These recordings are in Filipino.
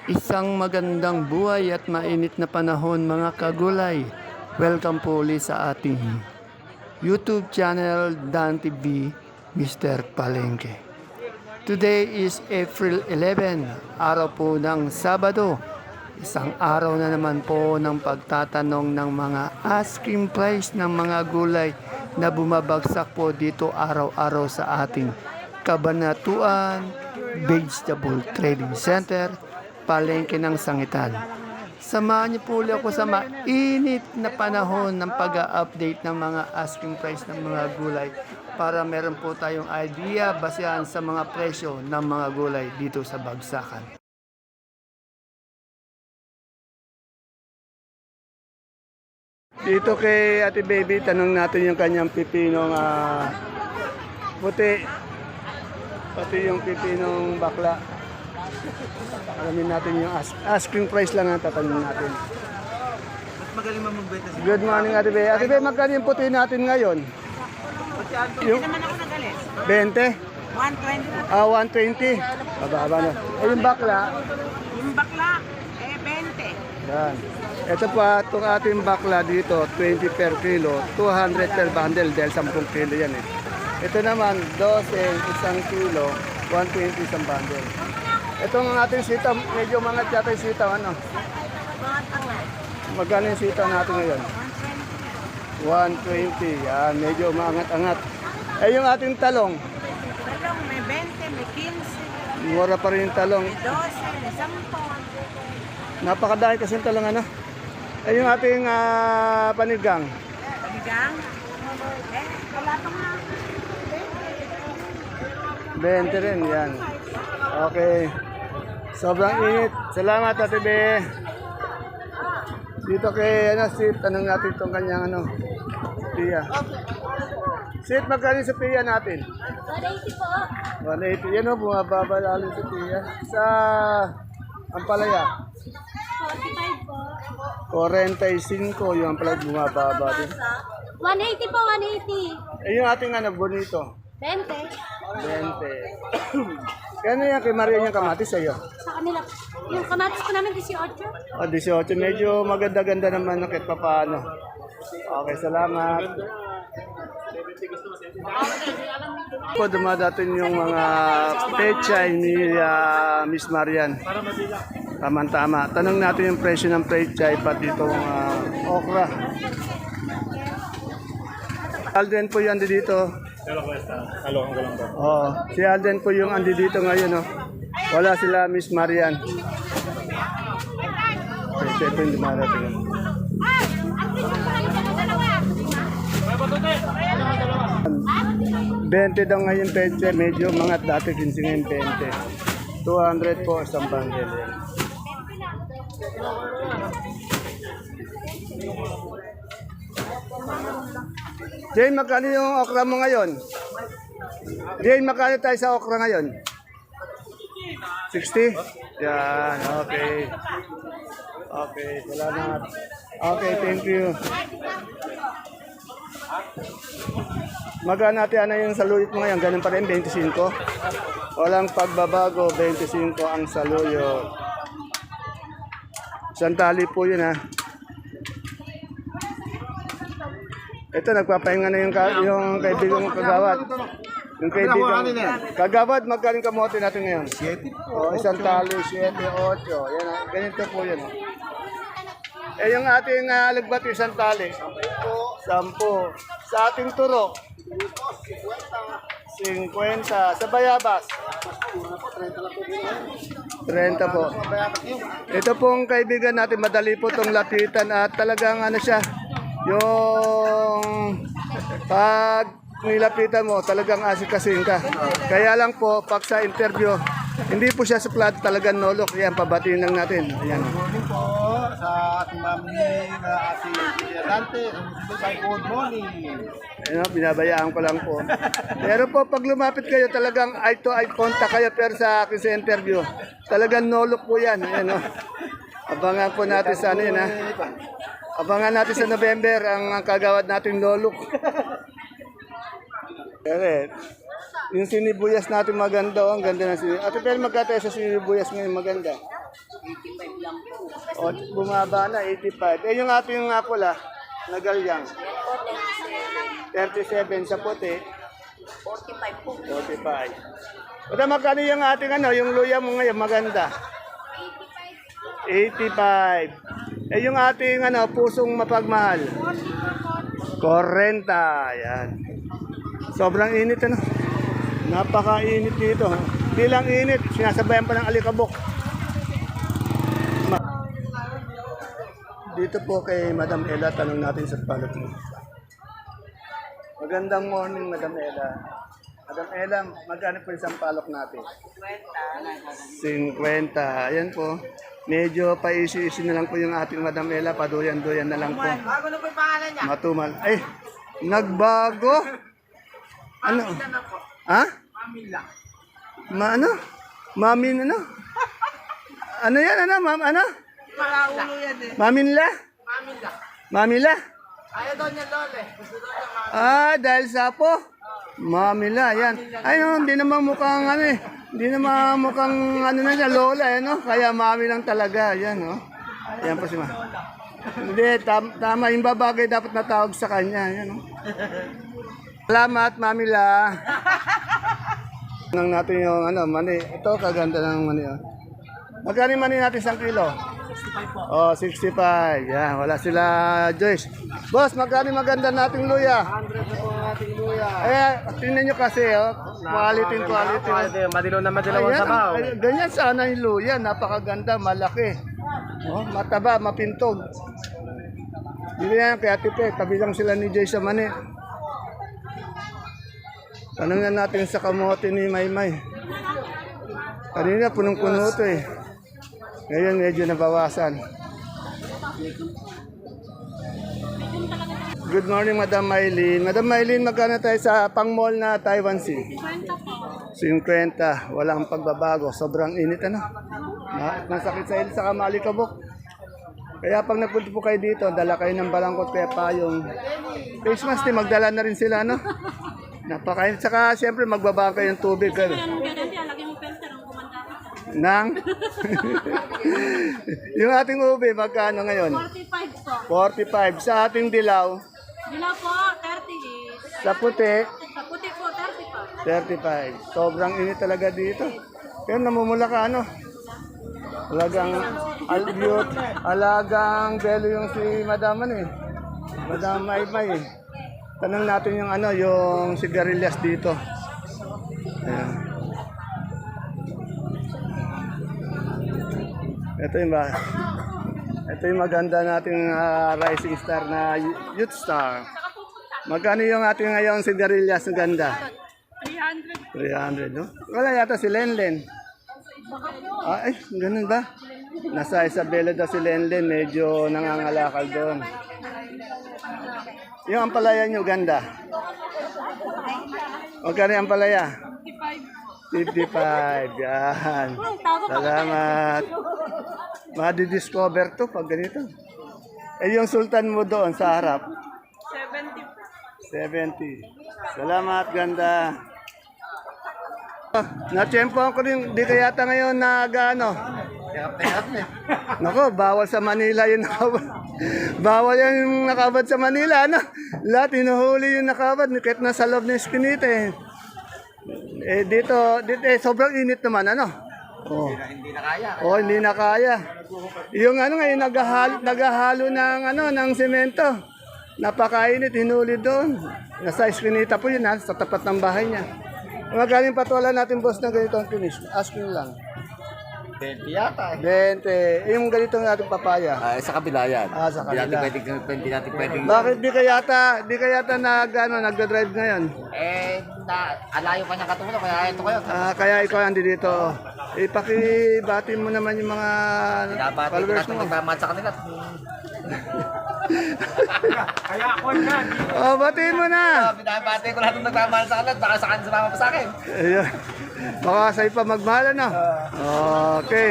Isang magandang buhay at mainit na panahon mga kagulay. Welcome po ulit sa ating YouTube channel Dan TV Mr. Palengke. Today is April 11, araw po ng Sabado. Isang araw na naman po ng pagtatanong ng mga asking price ng mga gulay na bumabagsak po dito araw-araw sa ating Kabanatuan Vegetable Trading Center, Palengke ng Sangitan. Samahan niyo po ulit ako sa mainit na panahon ng pag-update ng mga asking price ng mga gulay para meron po tayong idea basehan sa mga presyo ng mga gulay dito sa bagsakan. Dito kay Ate Baby, tanong natin yung kanyang pipinong puti, pati yung pipinong bakla. Alamin natin yung asking price lang ang tatanungin natin. Mas magaling magbenta siya. Good morning Ate Baby. Ate Baby, magkano yung puti natin ngayon? Yung naman ako nagalis. 20? 120. 120. Baba na. Yung bakla? Yung bakla, 20. Yan. Ito pa, itong ating bakla dito, 20 per kilo, 200 per bundle dahil 10 kilo yan eh. Ito naman, 12, isang kilo, 120 isang bundle. Itong ating sitaw, medyo mangat yata yung sitaw, ano? Magkano yung sitaw natin ngayon? 120, yan, medyo maangat-angat. Eh yung ating talong? Talong, may 20, may 15, Mura pa rin yung talong. may 12, may 10. Napakadami kasi yung talong, ano? Eh yung ating panigang? Panigang? Wala pa nga. 20 rin, yan. Okay. Sobrang init. Salamat, Ate Be. Dito kay Sid, tanong natin itong kanyang Pia. Sid, magkano sa Pia natin? 180 po. 180. Yan o, bumababa lalo sa Pia. Sa Ampalaya? 45 po. 45 yung Ampalaya bumababa din. 180 po, 180. Eh yung ating bonito? 20. 20. Kano yan kay Maria yung kamatis sa'yo? Sa kanila. Yung kamatis po namin 18. 18. Medyo maganda-ganda naman kahit papaano. Okay, salamat. Po dumadating yung mga pechay ni Miss Marian. Tama-tama. Tanong natin yung presyo ng pechay pati itong okra. Alden po yung andi dito. Oh, si Alden po yung andi dito ngayon. Oh. Wala sila Miss Marian. Pechay po yung dumadating. 20 daw ngayon peche, medyo mga dati 15 ngayon 20. 200 po isang bundle yan. Jane, magkano yung okra mo ngayon? Jane, magkano tayo sa okra ngayon? 60? Yan, okay. Okay, salamat. Okay, thank you. Magkano natin yung saluyot mo ngayon? Ganun pa rin, 25? Walang pagbabago, 25 ang saluyot. Isang tali po yun ha. Ito, nagpapahinga na yung kaibigan mong kagawad. Yung kaibigan kagawad, magkaling kamote natin ngayon? 7 po. Isang tali, 7, 8. Yan, ganito po yun. Eh, yung ating lagbat, isang tali. 10. Sa ating turok? 50. Sa bayabas? 30 po. Ito pong kaibigan natin, madali po itong lapitan at talagang siya, yung pag nilapitan mo, talagang asikasin ka. Kaya lang po, pag sa interview, hindi po siya suplado, talagang nolok. Yan, pabatiin lang natin. Ayan. Good morning po sa ating mami na ate Dante. Good morning. Ano, binabayaan ko lang po. Pero po, pag lumapit kayo, talagang eye to eye contact kayo. Pero sa akin sa interview, talagang nolok po yan. Ayan, no? Abangan po natin sa ano yun, ha? Abangan natin sa November ang kagawad nating nolok. Correct. Yung sinibuyas natin maganda, oh, ang ganda ng sinibuyas. Ate Pel, magkatayo sa sinibuyas ngayon maganda? 85 lang po. O, bumaba na, 85. Eh, yung ating nga pula, nagalyang. 37 sa puti. 45 po. 45. O, magkano yung ating ano, yung luya mo ngayon maganda? 85. Eh, yung ating ano, pusong mapagmahal? 40. Yan. Sobrang init ano. Napaka-init dito. Hindi lang init, sinasabayan pa ng alikabok. Dito po kay Madam Ella, tanong natin sa palot mo. Magandang morning, Madam Ella. Madam Ella, magkano po isang palok natin? 50. Ayan po. Medyo paisi-isi na lang po yung ating Madam Ella. Paduyan-duyan na lang po. Bago na po yung pangalan niya. Matumal. Ay, nagbago. Ano? Ha? Mamila. Ano? Mamin ano? Ano yan? Ano? Ano? Makaulo yan eh. Maminla? Mamila. Mamila? Ayaw daw niya lole. Gusto daw niya Ah, dahil sapo. Mamila, yan. Ay, no, hindi naman mukhang ano eh. Hindi naman mukhang ano na siya, lola, eh, no? Kaya mami lang talaga, yan, no? Yan po si ma. Hindi, tama, yung babagay dapat natawag sa kanya, yan, no? Salamat, mamila. Nang natin yung ano, mani. Ito, kaganda ng mani, oh. Magkano yung mani natin 1 kilo? 65 po. Oh, 65. Yan, wala sila, Joyce. Boss, magkano yung maganda nating luya? 100 na po ang ating luya. Eh, tingnan nyo kasi, oh. Quality. Madilaw na madilaw ang Ayan, sabaw. ganyan sana yung luya. Napakaganda, malaki. Oh, mataba, mapintog. Hindi yan, kaya tipe. Tabi lang sila ni Joyce sa mani. Tanungin natin sa kamote ni Maymay. Kanina, punong-puno ito eh. Ngayon, medyo nabawasan. Good morning, Madam Maylin. Madam Maylin, magkano tayo sa pang-mall na Taiwan Sea? 50. Walang pagbabago. Sobrang init, ano? Masakit sa ilong sa kamalikabok. Kaya pag nagpunta po kayo dito, dala kayo ng balangkot kaya payong face mask, magdala na rin sila, no? Napakainit. Saka, siyempre, magbaba kayo ng tubig. Nang? Yung ating ube, magkano ngayon? 45 po. 45. Sa ating dilaw, Dilaw po, 30. sa puti, Sa puti po, 35. 35. Sobrang init talaga dito. Pero namumula ka, ano? Alagang belo yung si Madam, ano eh. Madam Maymay eh. Tanong natin yung ano, yung sigarilyas dito. Ayan. Ito yung maganda nating rising star na youth star. Magkano yung ating ngayon sigarilyas na ganda? 300, no? Wala yata si Lenlen. Ay, ganun ba? Nasa Isabela daw si Lenlen, medyo nangangalakal doon. Yung ampalaya nyo, ganda. Magkano yung ampalaya? 55, yan. Salamat. Madi-discover to pag ganito. Eh, yung sultan mo doon sa harap? 70. Salamat, ganda. Na-tsempohan ko rin, di kaya yata ngayon nag-ano. Nako, bawal sa Manila yung nakabad. Bawal yan yung nakabad sa Manila, ano? Lahat inuhuli yung nakabad, kahit nasa loob ng eskinita eh. Eh dito sobrang init naman, ano? Oh. Hindi na kaya. Oh, hindi na kaya. Yung ano ngayon naghahalo ng ano ng semento. Napakainit, hinuli doon. Nasa eskinita po yun, ha, sa tapat ng bahay niya. Magaling patola natin, boss, na ganito ang finish. Asking lang. 20 yata. 20. Yung ganito ng ating papaya. Sa kabila yan. Sa kabila. Hindi natin pwedeng. Bakit di kayata nagda-drive ngayon? Alayo pa niya katulong, kaya ito kayo. Kaya ikaw andi dito. Ipakibati mo naman yung mga Pinabati ko followers natin mo. magmamahal sa kanila. Kaya ako na. Oh, batiin mo na. Pinabati ko lahat ng nagmamahal sa kanila, baka sa kanila sumama pa sa akin. Ayun. Baka sa'yo pa magmahal, ano? Okay.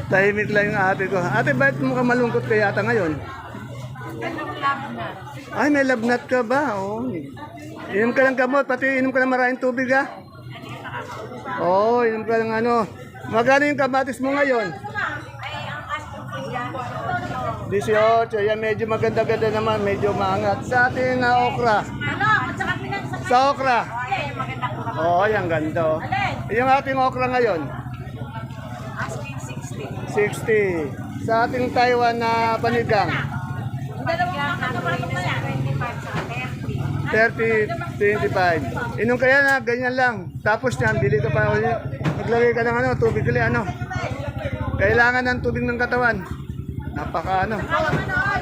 Tahimik lang yung ate ko. Ate, bakit mo ka malungkot kaya yata ngayon? Ganun lang na. Ay, may lagnat ka ba? Oo. Inom ka ng gamot, pati inom ka ng maraming tubig ha? Oo, inom ka ng ano. Magkano yung kamatis mo ngayon? 18, yan medyo maganda-ganda naman, medyo maangat. Sa atin na okra. Sa okra. Oo, yan ganda. Oh. Yung ating okra ngayon? 60. Sa ating Taiwan na panigang? 30, 25. Inom kaya na, ganyan lang. Tapos yan, bili ka pa ulit. Maglagay ka ng ano, tubig ulit, ano. Kailangan ng tubig ng katawan. Napaka ano.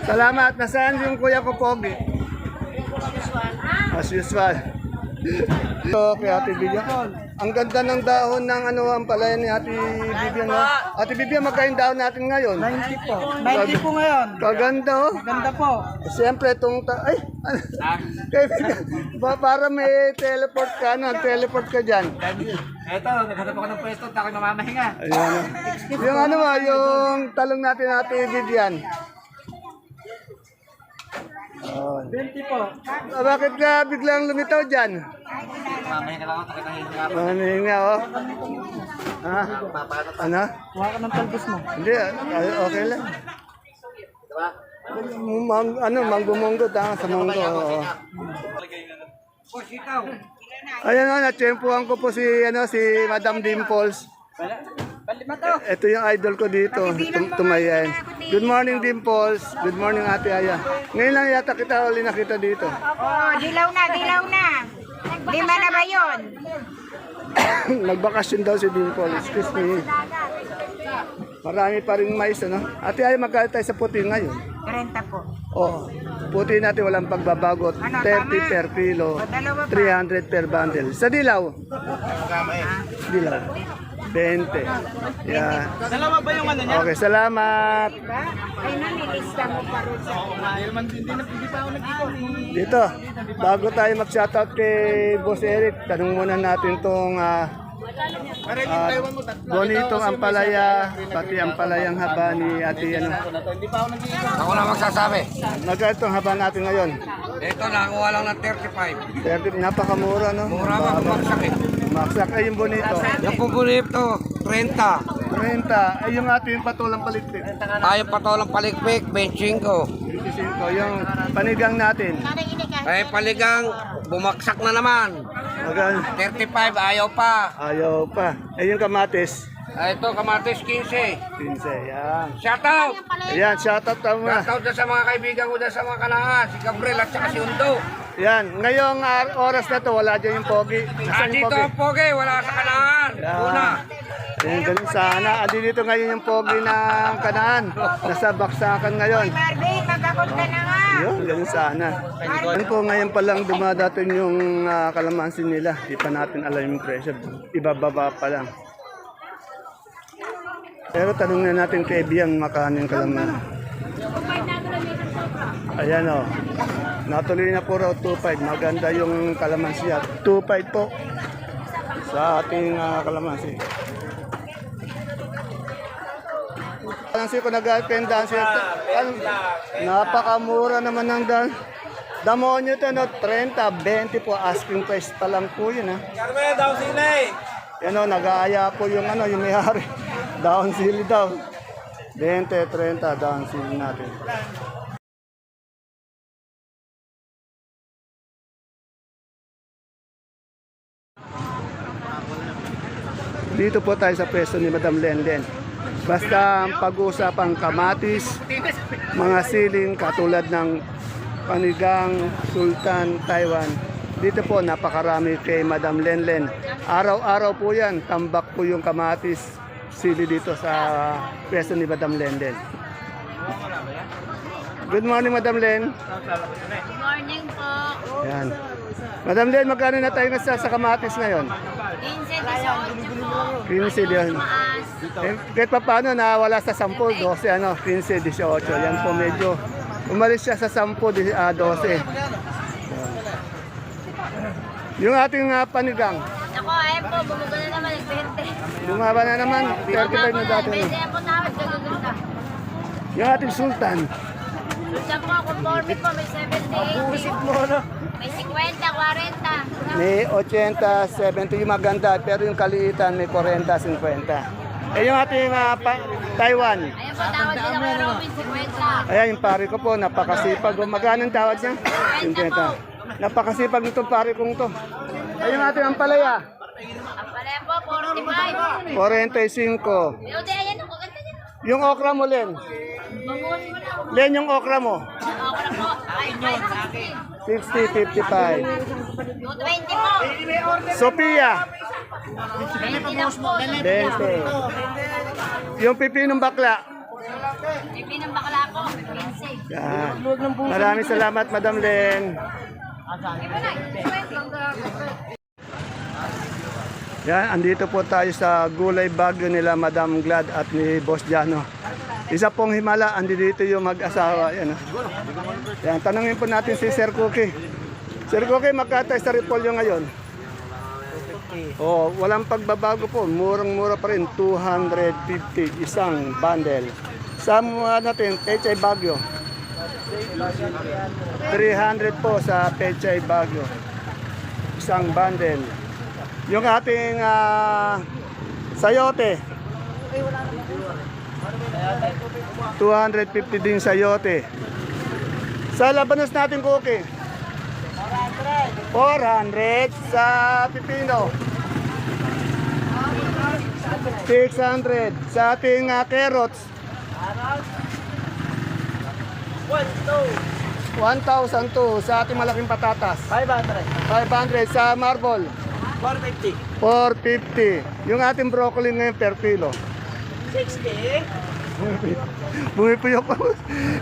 Salamat. Nasaan yung kuya ko, Pogi? As usual. Ito, kay Ate Vivian. Ang ganda ng dahon ng ano, ang palaya ni Ate Vivian. No? Ate Vivian, magkain dahon natin ngayon? 90 po. 90 po ngayon. Kaganda, oh. Ganda po. Siyempre, itong... Ay! Kaibigan, para may teleport ka, ano? Teleport ka dyan. Eto, naghanap ako ng pwesto, tako'y mamamahinga. Ayan, oh. Yung ano ba, yung talong natin Ate Vivian. 20 po. Bakit ka biglang lumitaw dyan? Mamahinga lang ako, takitahinga. Maninga, oh. Ha? Ano? Kuha ka ng talbos mo. Hindi, okay lang. Manggumunggot ha, sa munggo. Oo. Ayan o, natsyempuhan ko po si Madam Dimples. Ito yung idol ko dito, tumayan. Good morning, Dimples. Good morning, Ate Aya. Ngayon lang yata kita uli nakita dito. Oh, dilaw na, dilaw na. Lima na ba yun? Nagbakasyon daw si Dimples. Excuse me. Marami pa rin mais, ano? Ate Aya, magkano tayo sa puti ngayon? 30 po. Oh, puti natin walang pagbabago. 30 per kilo, 300 per bundle. Sa dilaw? Dilaw. 20. Yeah. Dalawa ba yung ano niya? Okay, salamat. Diba? Ay, nalilista mo pa rin sa Hindi pa ako nag-ikaw. Dito, bago tayo mag-shoutout kay Boss Eric, tanong muna natin tong bonitong ampalaya, pati ampalayang haba ni Ate ano. Ako na magsasabi. Magkano itong haba natin ngayon? Ito, nakakuha lang ng 35. 30, napakamura, no? Mura ba kumaksak eh? Maksak ay yung bonito. Yung pumulip to, 30. 30, ay yung ating patulang palikpik. Tayo patolang palikpik, 25. 25, yung panigang natin. Ay paligang, bumaksak na naman. Magkano? 35, ayaw pa. Ayaw pa. Ay yung kamatis. Ay, ito, kamatis 15. 15, yan. Shout out! Ayan, shoutout ka muna. Shout out dyan sa mga kaibigan ko dyan sa mga kanahan. Si Gabriel at saka si Undo. Yan, ngayong oras na to, wala dyan yung pogi. Nasaan yung Dito pogi? ang pogi, wala sa kanahan. Una. Ayan, ganun sana. Andi dito ngayon yung pogi ng kanaan. Nasa baksakan ngayon. Barbie, magkakot ka na nga. Yun, ganun sana. Yan po, ngayon pa lang dumadating yung kalamansi nila. Di pa natin alam yung presyo. Ibababa pa lang. Pero tanong na natin kay Biang makano yung kalamansi. Ayan o. Natuloy na po raw 2.5. Maganda yung kalamansi at 2.5 po sa ating kalamansi. Kalamansi ko nag-aat kayo yung dancer. Napakamura naman ng dan. Damo nyo ito, no? 30, 20 po. Asking price pa lang po yun, ha? Carmen, daw sinay! Yan o, nag-aaya po yung yung may-ari. Down sili daw. 20, 30, down sili natin. Dito po tayo sa pwesto ni Madam Lenlen. Basta ang pag-uusapang kamatis, mga siling katulad ng panigang, sultan, Taiwan. Dito po napakarami kay Madam Lenlen. Araw-araw po yan, tambak po yung kamatis, sili dito sa pwesto ni Madam Lenlen. Good morning, Madam Len. Good morning po. Yan. Madam Len, magkano na tayo sa kamatis ngayon? 15, 18 po. 15 yun. Maas. Kahit pa paano nawala sa 10, 12, 15, 18. Yan po medyo umalis siya sa 10, 12. Yung ating panigang. Ako, ayun po, bumuga na naman, nag-20. Bumaba na naman, 35 na dati. 20 po tawad, gagaganda. Yung ating sultan, Susan po, conforme po, may 70, 80. May 50, 40. May 80, 70 yung maganda, pero yung kaliitan may 40, 50. Eh yung ating Taiwan. Ayan po, tawad nila kay Robin, 50. Ayan yung pare ko po, napakasipag. Magkano ang tawad niya? 50. Napakasipag nitong pare kong to. Ay yung ating ampalaya. Ang palaya po, 45. 45. Pero di, ayan ako, ganda niya. Yung okra mo, Len. Babuhos mo na. Len, yung okra mo. Ako na po, 60, 55. 220 po. Sophia, 20 lang po. 20. Yung pipinong bakla. Pipi ng bakla po, 15. Yan. Maraming salamat, Madam Len. Yan, andito po tayo sa gulay bagyo nila Madam Glad at ni Boss Jano. Isa pong himala, andito yung mag-asawa. Yan, yan, tanungin po natin si Sir Cookie. Sir Cookie, magkatay sa repolyo ngayon? Oh, walang pagbabago po. Murang-mura pa rin. 250 isang bundle. Sa mga natin, Pechay Bagyo. 300 po sa Pechay Bagyo. Isang bundle. Yung ating sayote. 250 din sayote. Sa labanos natin, Cookie. 400 sa pipino. 600 sa ating carrots. 1,002 sa ating malaking patatas. 500 sa marble. 450. Yung ating broccoli ngayon per kilo. 60. Bumipuyok pa.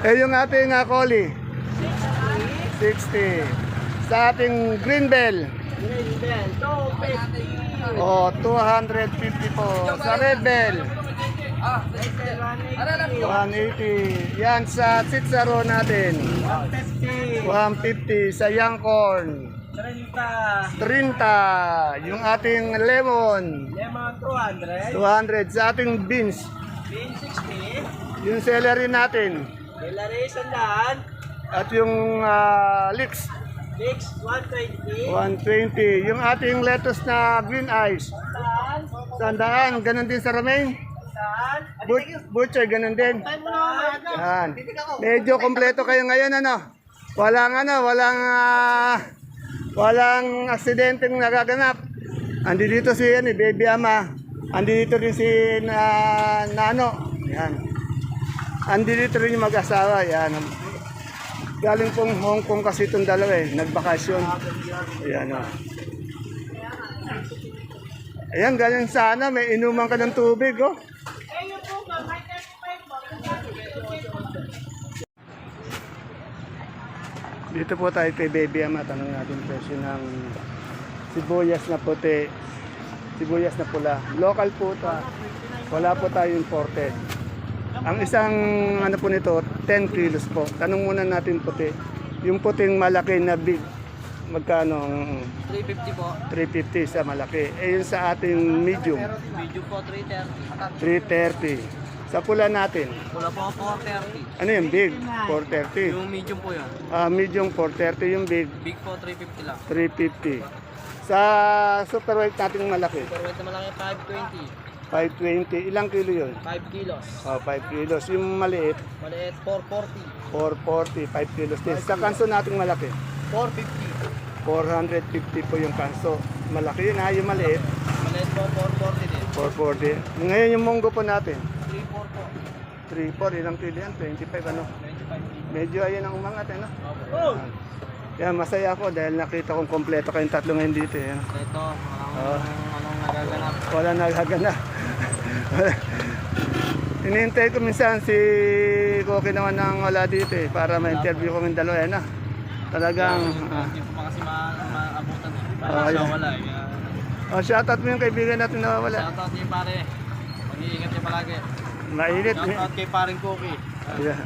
Eh yung ating coli. 60. Sa ating green bell. 250. Oh, 250 po. Sa red bell. 180. Yan sa sitsaro natin. 150. Sa young corn. 30. Yung ating lemon. 200. Sa ating beans. 60. Yung celery natin. Celery, sandaan. At yung leeks. Mix, 120. 120. Yung ating lettuce na green eyes. Sandaan. Ganun din sa romaine. Butcher, ganun din. Yan. Medyo kompleto kayo ngayon, ano? Walang aksidenteng nagaganap. Andi dito si Baby Ama. Andi dito rin si Nano. Yan. Andi dito rin yung mag-asawa. Yan. Galing pong Hong Kong kasi itong dalawa nagbakasyon. Ayan o. Ayan, galing sana. May inuman ka ng tubig, oh. Dito po tayo kay Baby Ama. Tanong natin presyo ng sibuyas na puti, sibuyas na pula. Local po ito. Wala po tayo imported. Ang isang ano po nito, 10 kilos po. Tanong muna natin puti. Yung puting malaki na big, magkano? 350 po. 350 sa malaki. Eh yung sa ating medium, Medyo po 330. 330. Sa pula natin, Wala po 430. ano yung big? 430. Yung medium po yan. Medium 430, yung big Big po 350 lang. 350. Sa super white natin malaki, Pero ito malaki 520. 520. Ilang kilo yun? 5 kilos. 5 kilos. Yung maliit, Maliit 440. 440, 5 kilos din. Sa kanso nating malaki, 450. 450 po yung kanso. Malaki yun ha, yung maliit, Maliit po 440 din. 440. Ngayon yung munggo po natin, 34 po. 3-4, ilang kilo yan? 25 ano? 25. Medyo ayun ang umangat ano? Oh! Yan, masaya ako dahil nakita kong kompleto kayong tatlo ngayon dito. Yan. Ito, Oh. anong nagaganap. Wala naghaganap. Inihintay ko minsan si Koki naman nang wala dito para ma-interview ko ng dalawa. Yan, talagang... Hindi po pa kasi maabutan eh. Oh, Parang siya yeah. wala eh. shoutout mo yung kaibigan natin na wala. Shoutout niyo pare. Mag-iingat niyo palagi. Mainit. Shoutout kay paring Cookie.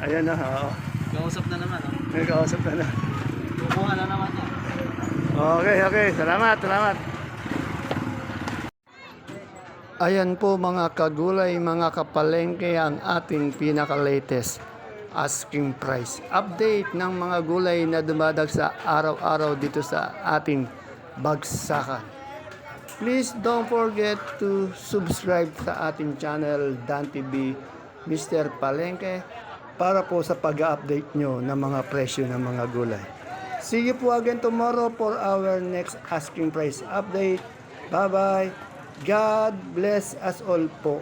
Ayan na. Oo. Kausap na naman. Oh. May kausap na. Kukuha na naman yan. Okay. Salamat. Ayan po mga kagulay, mga kapalengke ang ating pinaka-latest. asking price. Update ng mga gulay na dumadag sa araw-araw dito sa ating bagsakan. Please don't forget to subscribe sa ating channel Dan TV Mr. Palengke para po sa pag-update nyo ng mga presyo ng mga gulay. See you po again tomorrow for our next asking price update. Bye-bye. God bless us all po.